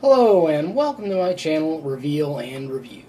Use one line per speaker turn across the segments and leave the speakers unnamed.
Hello and welcome to my channel, Reveal and Review,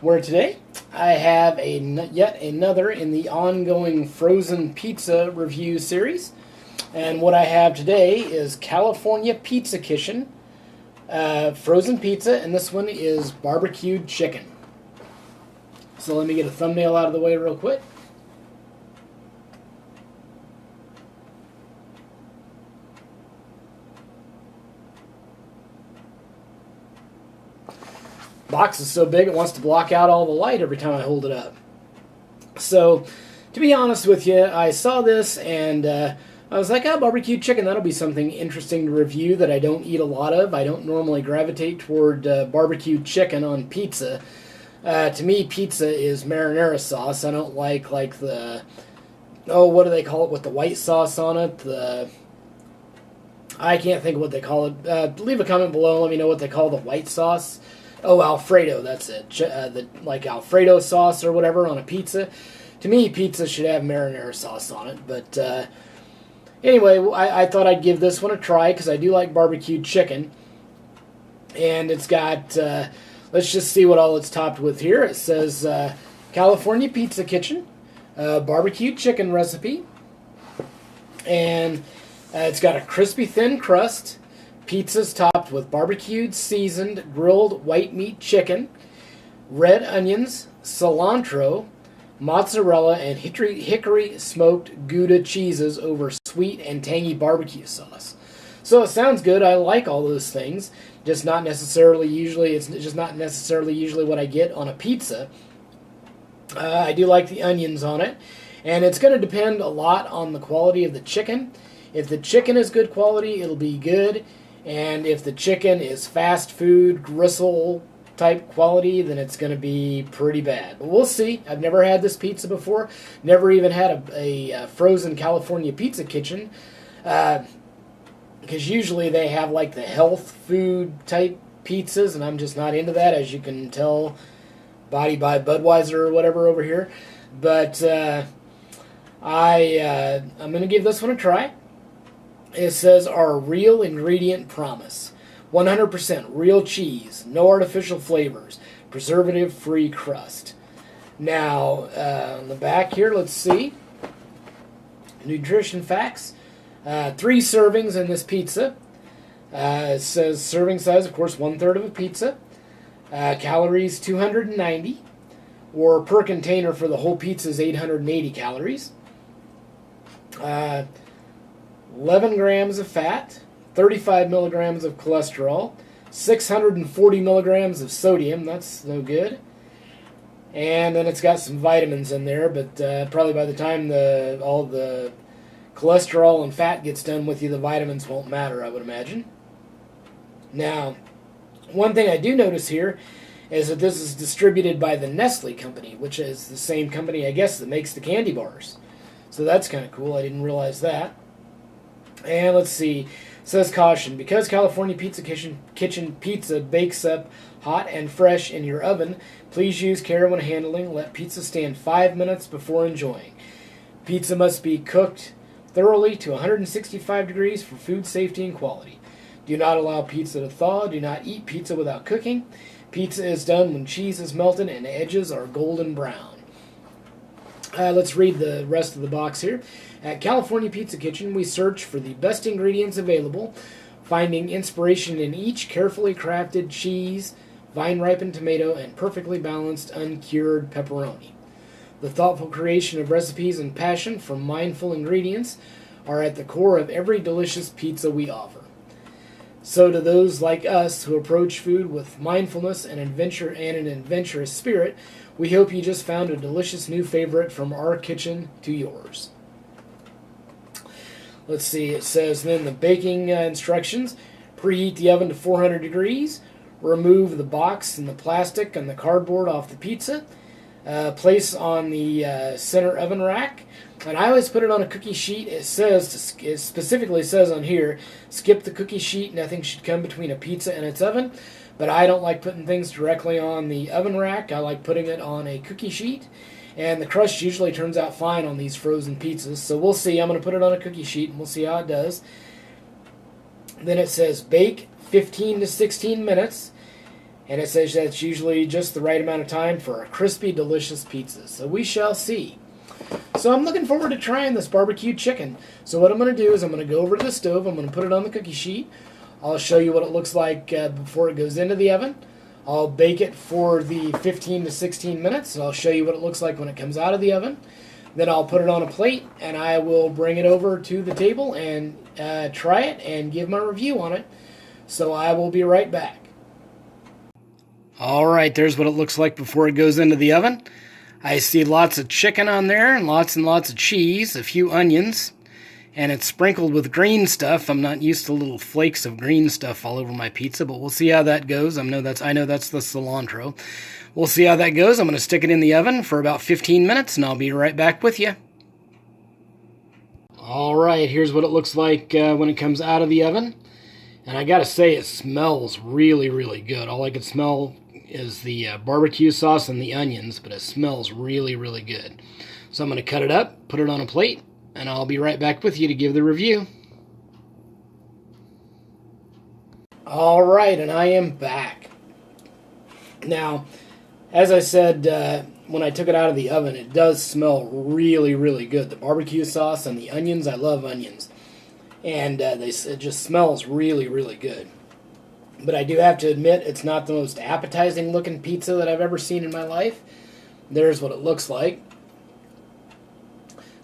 where today I have yet another in the ongoing frozen pizza review series. And what I have today is California Pizza Kitchen frozen pizza, and this one is barbecued chicken. So let me get a thumbnail out of the way real quick. Box is so big it wants to block out all the light every time I hold it up. So, to be honest with you, I saw this and I was like, barbecued chicken, that'll be something interesting to review that I don't eat a lot of. I don't normally gravitate toward barbecued chicken on pizza. To me, pizza is marinara sauce. I don't like the, what do they call it with the white sauce on it? I can't think of what they call it. Leave a comment below, let me know what they call the white sauce. Oh, Alfredo, that's it. Like Alfredo sauce or whatever on a pizza. To me, pizza should have marinara sauce on it. But anyway, I thought I'd give this one a try because I do like barbecued chicken. And it's got, let's just see what all it's topped with here. It says California Pizza Kitchen, barbecued chicken recipe. And it's got a crispy thin crust. Pizza's topped with barbecued, seasoned, grilled white meat chicken, red onions, cilantro, mozzarella, and hickory smoked Gouda cheeses over sweet and tangy barbecue sauce. So it sounds good. I like all those things. It's just not necessarily usually what I get on a pizza. I do like the onions on it, and it's going to depend a lot on the quality of the chicken. If the chicken is good quality, it'll be good. And if the chicken is fast food, gristle type quality, then it's going to be pretty bad. But we'll see. I've never had this pizza before. Never even had a frozen California Pizza Kitchen. Because usually they have like the health food type pizzas, and I'm just not into that, as you can tell, Body by Budweiser or whatever over here. But I'm going to give this one a try. It says our real ingredient promise. 100% real cheese, no artificial flavors, preservative-free crust. Now, on the back here, let's see. Nutrition facts. 3 servings in this pizza. It says serving size, of course, 1/3 of a pizza. Calories, 290. Or per container for the whole pizza is 880 calories. 11 grams of fat, 35 milligrams of cholesterol, 640 milligrams of sodium, that's no good. And then it's got some vitamins in there, but probably by the time all the cholesterol and fat gets done with you, the vitamins won't matter, I would imagine. Now, one thing I do notice here is that this is distributed by the Nestle company, which is the same company, I guess, that makes the candy bars. So that's kind of cool, I didn't realize that. And let's see, it says caution, because California Pizza Kitchen pizza bakes up hot and fresh in your oven, please use care when handling. Let pizza stand 5 minutes before enjoying. Pizza must be cooked thoroughly to 165 degrees for food safety and quality. Do not allow pizza to thaw. Do not eat pizza without cooking. Pizza is done when cheese is melted and edges are golden brown. Let's read the rest of the box here. At California Pizza Kitchen, we search for the best ingredients available, finding inspiration in each carefully crafted cheese, vine-ripened tomato, and perfectly balanced uncured pepperoni. The thoughtful creation of recipes and passion from mindful ingredients are at the core of every delicious pizza we offer. So to those like us who approach food with mindfulness and an adventurous spirit, we hope you just found a delicious new favorite from our kitchen to yours. Let's see, it says then the baking instructions. Preheat the oven to 400 degrees. Remove the box and the plastic and the cardboard off the pizza. Place on the center oven rack. And I always put it on a cookie sheet. It specifically says on here, skip the cookie sheet. Nothing should come between a pizza and its oven. But I don't like putting things directly on the oven rack. I like putting it on a cookie sheet. And the crust usually turns out fine on these frozen pizzas. So we'll see. I'm going to put it on a cookie sheet and we'll see how it does. Then it says bake 15 to 16 minutes. And it says that's usually just the right amount of time for a crispy, delicious pizza. So we shall see. So I'm looking forward to trying this barbecued chicken. So what I'm going to do is I'm going to go over to the stove. I'm going to put it on the cookie sheet. I'll show you what it looks like before it goes into the oven. I'll bake it for the 15 to 16 minutes. And I'll show you what it looks like when it comes out of the oven. Then I'll put it on a plate and I will bring it over to the table and try it and give my review on it. So I will be right back. All right, there's what it looks like before it goes into the oven. I see lots of chicken on there and lots of cheese, a few onions, and it's sprinkled with green stuff. I'm not used to little flakes of green stuff all over my pizza, but we'll see how that goes. I know that's the cilantro. We'll see how that goes. I'm going to stick it in the oven for about 15 minutes, and I'll be right back with you. All right, here's what it looks like when it comes out of the oven. And I got to say, it smells really, really good. All I could smell is the barbecue sauce and the onions, but it smells really, really good. So I'm going to cut it up, put it on a plate, and I'll be right back with you to give the review. All right, and I am back. Now, as I said, when I took it out of the oven, it does smell really, really good. The barbecue sauce and the onions, I love onions. And it just smells really, really good. But I do have to admit, it's not the most appetizing looking pizza that I've ever seen in my life. There's what it looks like.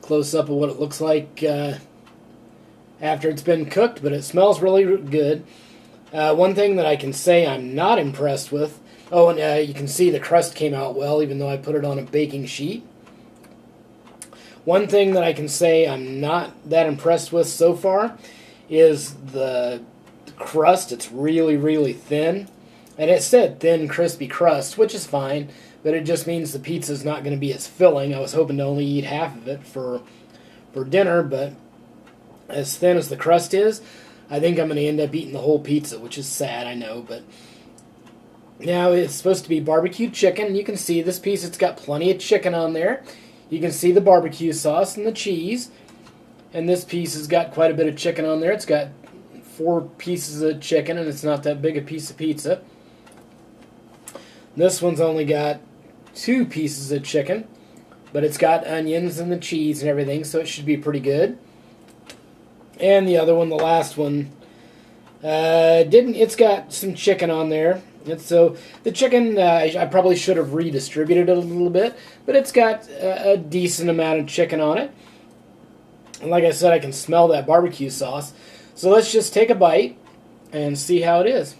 Close up of what it looks like after it's been cooked, but it smells really good. One thing that I can say I'm not impressed with, and you can see the crust came out well, even though I put it on a baking sheet. One thing that I can say I'm not that impressed with so far is the crust. It's really, really thin. And it said thin, crispy crust, which is fine, but it just means the pizza's not going to be as filling. I was hoping to only eat half of it for dinner, but as thin as the crust is, I think I'm going to end up eating the whole pizza, which is sad, I know, but now it's supposed to be barbecued chicken. You can see this piece, it's got plenty of chicken on there. You can see the barbecue sauce and the cheese. And this piece has got quite a bit of chicken on there. It's got 4 pieces of chicken, and it's not that big a piece of pizza. This one's only got 2 pieces of chicken, but it's got onions and the cheese and everything, so it should be pretty good. And the other one, the last one, it's got some chicken on there. And so the chicken, I probably should have redistributed it a little bit, but it's got a decent amount of chicken on it. And like I said, I can smell that barbecue sauce. So let's just take a bite and see how it is.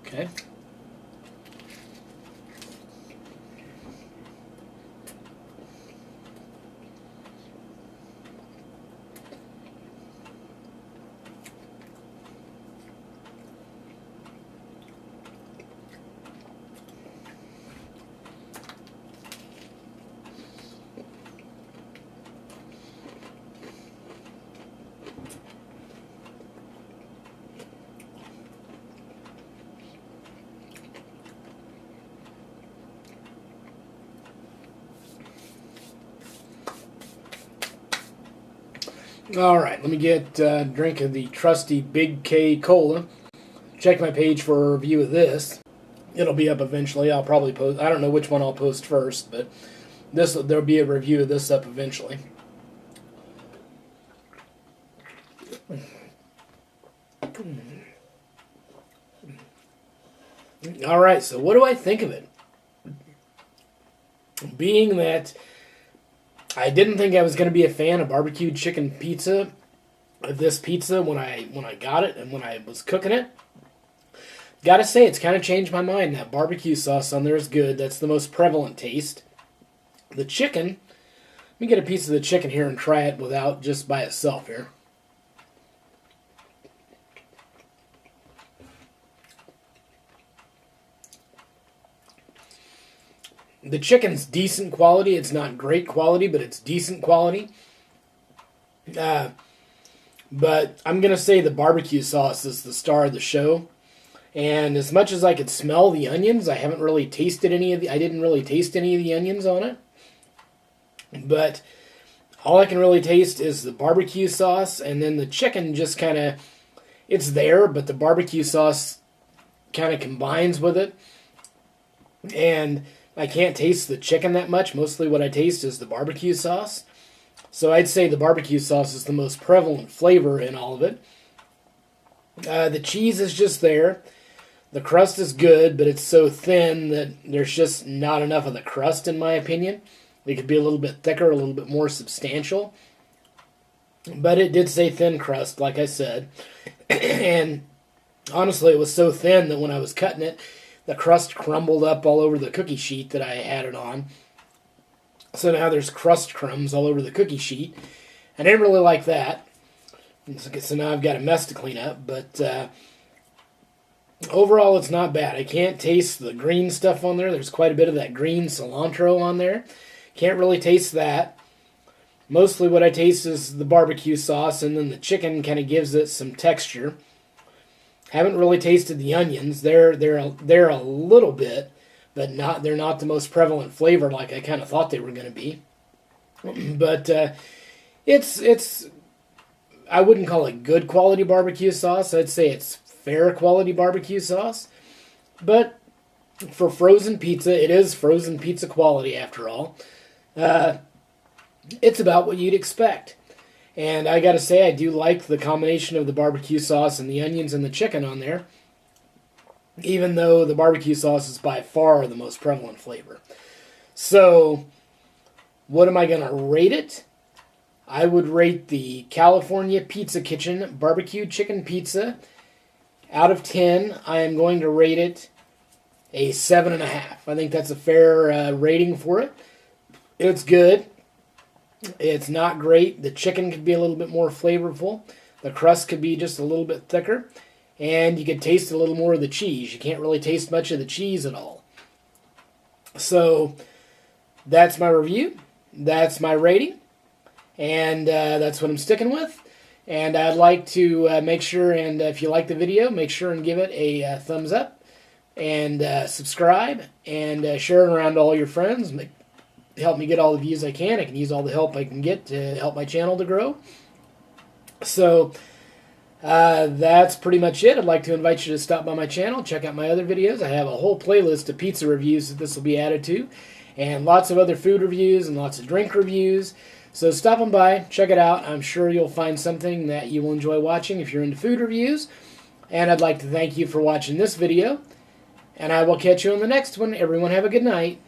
Okay. All right, let me get a drink of the trusty Big K Cola. Check my page for a review of this. It'll be up eventually. I'll probably post. I don't know which one I'll post first, but there'll be a review of this up eventually. All right, so what do I think of it? Being that I didn't think I was going to be a fan of barbecued chicken pizza, of this pizza when I got it and when I was cooking it. Gotta say, it's kind of changed my mind. That barbecue sauce on there is good. That's the most prevalent taste. The chicken, let me get a piece of the chicken here and try it without, just by itself here. The chicken's decent quality. It's not great quality, but it's decent quality. But I'm going to say the barbecue sauce is the star of the show. And as much as I could smell the onions, I haven't really tasted any of the, I didn't really taste any of the onions on it. But all I can really taste is the barbecue sauce, and then the chicken just kind of, it's there, but the barbecue sauce kind of combines with it. And I can't taste the chicken that much. Mostly what I taste is the barbecue sauce. So I'd say the barbecue sauce is the most prevalent flavor in all of it. The cheese is just there. The crust is good, but it's so thin that there's just not enough of the crust, in my opinion. It could be a little bit thicker, a little bit more substantial. But it did say thin crust, like I said. And honestly, it was so thin that when I was cutting it, the crust crumbled up all over the cookie sheet that I had it on. So now there's crust crumbs all over the cookie sheet. I didn't really like that. So now I've got a mess to clean up. But overall, it's not bad. I can't taste the green stuff on there. There's quite a bit of that green cilantro on there. Can't really taste that. Mostly what I taste is the barbecue sauce, and then the chicken kind of gives it some texture. Haven't really tasted the onions. They're a little bit, but they're not the most prevalent flavor like I kind of thought they were going to be. But it's I wouldn't call it good quality barbecue sauce. I'd say it's fair quality barbecue sauce. But for frozen pizza, it is frozen pizza quality after all. It's about what you'd expect. And I gotta say, I do like the combination of the barbecue sauce and the onions and the chicken on there, even though the barbecue sauce is by far the most prevalent flavor. So, what am I gonna rate it? I would rate the California Pizza Kitchen barbecue chicken pizza. Out of 10, I am going to rate it a 7.5. I think that's a fair rating for it. It's good. It's not great. The chicken could be a little bit more flavorful. The crust could be just a little bit thicker. And you could taste a little more of the cheese. You can't really taste much of the cheese at all. So, that's my review. That's my rating. And that's what I'm sticking with. And I'd like to make sure, and if you like the video, make sure and give it a thumbs up. And subscribe. And share it around to all your friends. Help me get all the views I can. I can use all the help I can get to help my channel to grow. So that's pretty much it. I'd like to invite you to stop by my channel, check out my other videos. I have a whole playlist of pizza reviews that this will be added to, and lots of other food reviews and lots of drink reviews. So stop on by, check it out. I'm sure you'll find something that you will enjoy watching if you're into food reviews. And I'd like to thank you for watching this video, and I will catch you on the next one. Everyone have a good night.